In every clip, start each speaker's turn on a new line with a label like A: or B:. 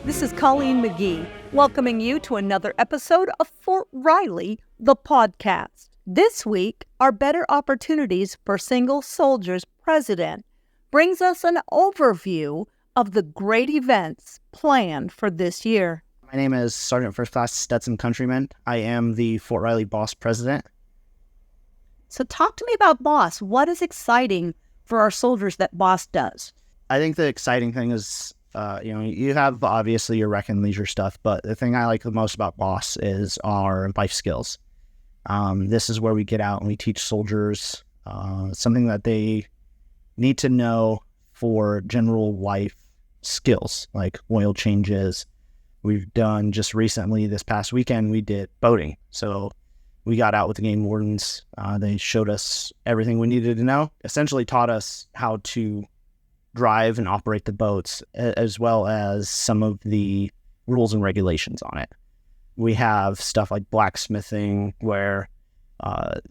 A: This is Colleen McGee, welcoming you to another episode of Fort Riley, the podcast. This week, our Better Opportunities for Single Soldiers president brings us an overview of the great events planned for this year.
B: My name is Sergeant First Class Stetson Countryman. I am the Fort Riley Boss President.
A: So talk to me about BOSS. What is exciting for our soldiers that BOSS does?
B: I think the exciting thing is, you have obviously your rec and leisure stuff, but the thing I like the most about BOSS is our life skills. This is where we get out and we teach soldiers something that they need to know for general life skills, like oil changes. We've done just recently, this past weekend, we did boating. So we got out with the game wardens. They showed us everything we needed to know, essentially taught us how to drive and operate the boats, as well as some of the rules and regulations on it. We have stuff like blacksmithing, where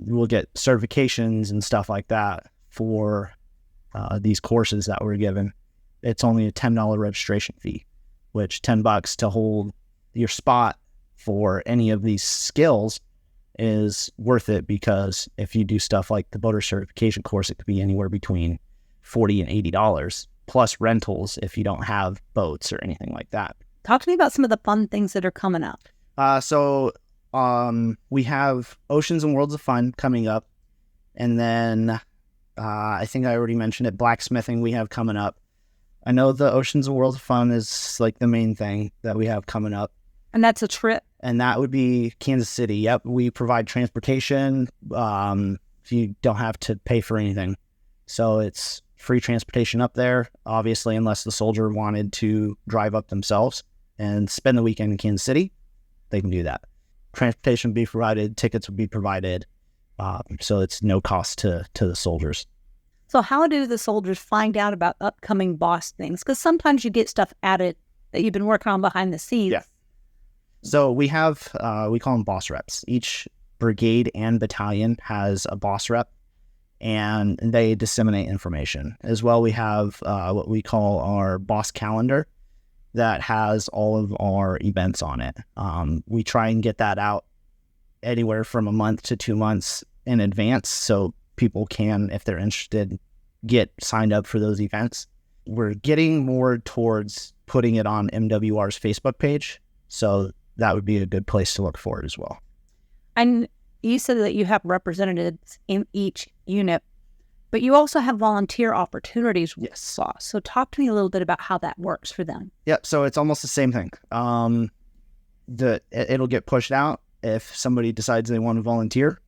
B: we'll get certifications and stuff like that for these courses that we're given. It's only a $10 registration fee, which $10 to hold your spot for any of these skills is worth it, because if you do stuff like the boater certification course, it could be anywhere between $40 and $80, plus rentals if you don't have boats or anything like that.
A: Talk to me about some of the fun things that are coming up.
B: We have Oceans and Worlds of Fun coming up. And then I think I already mentioned it, blacksmithing we have coming up. I know the Oceans and Worlds of Fun is like the main thing that we have coming up.
A: And that's a trip?
B: And that would be Kansas City. Yep, we provide transportation. You don't have to pay for anything. So it's free transportation up there, obviously, unless the soldier wanted to drive up themselves and spend the weekend in Kansas City, they can do that. Transportation would be provided, tickets would be provided, so it's no cost to the soldiers.
A: So how do the soldiers find out about upcoming BOSS things? Because sometimes you get stuff added that you've been working on behind the scenes.
B: Yeah. So we have, we call them boss reps. Each brigade and battalion has a boss rep, and they disseminate information. As well, we have what we call our boss calendar that has all of our events on it. We try and get that out anywhere from a month to 2 months in advance, so people can, if they're interested, get signed up for those events. We're getting more towards putting it on MWR's Facebook page, so that would be a good place to look for it as well.
A: And you said that you have representatives in each unit, but you also have volunteer opportunities.
B: Yes.
A: So talk to me a little bit about how that works for them.
B: Yep, so it's almost the same thing. It'll get pushed out if somebody decides they want to volunteer.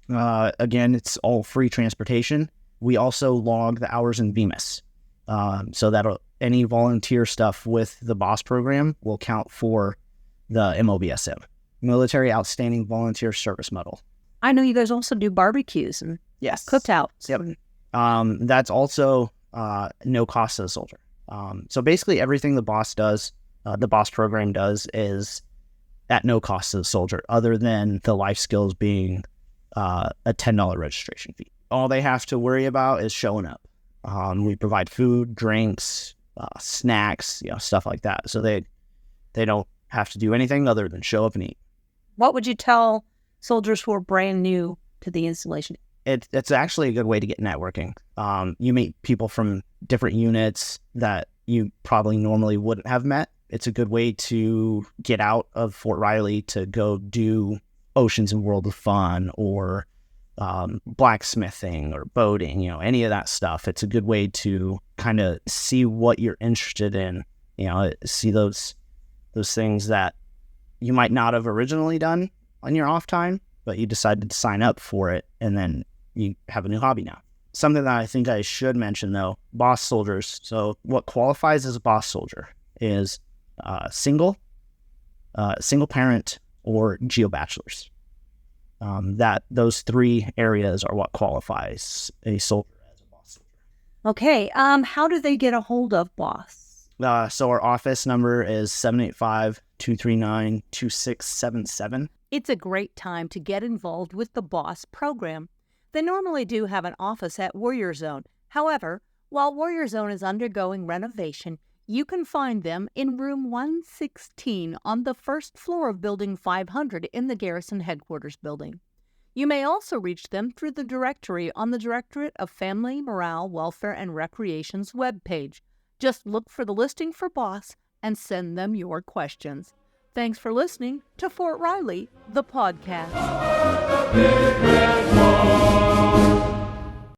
B: Again, it's all free transportation. We also log the hours in VMIS. So that any volunteer stuff with the BOSS program will count for the MOBSM, Military Outstanding Volunteer Service Medal.
A: I know you guys also do barbecues and cookouts.
B: Yep. That's also no cost to the soldier. So basically everything the BOSS does, the BOSS program does, is at no cost to the soldier, other than the life skills being a $10 registration fee. All they have to worry about is showing up. We provide food, drinks, snacks, stuff like that. So they don't have to do anything other than show up and eat.
A: What would you tell soldiers who are brand new to the installation?
B: It's actually a good way to get networking. You meet people from different units that you probably normally wouldn't have met. It's a good way to get out of Fort Riley to go do Oceans and World of Fun, or blacksmithing or boating, any of that stuff. It's a good way to kind of see what you're interested in, see those things that you might not have originally done on your off time, but you decided to sign up for it, and then you have a new hobby now. Something that I think I should mention, though, BOSS soldiers. So what qualifies as a BOSS soldier is single parent, or Geo-bachelors. Those three areas are what qualifies a soldier as a BOSS soldier.
A: Okay. How do they get a hold of BOSS?
B: So our office number is 785-239-2677.
A: It's a great time to get involved with the BOSS program. They normally do have an office at Warrior Zone. However, while Warrior Zone is undergoing renovation, You can find them in room 116 on the first floor of Building 500 in the Garrison Headquarters building. You may also reach them through the directory on the Directorate of Family, Morale, Welfare, and Recreation's webpage. Just look for the listing for BOSS and send them your questions. Thanks for listening to Fort Riley, the podcast.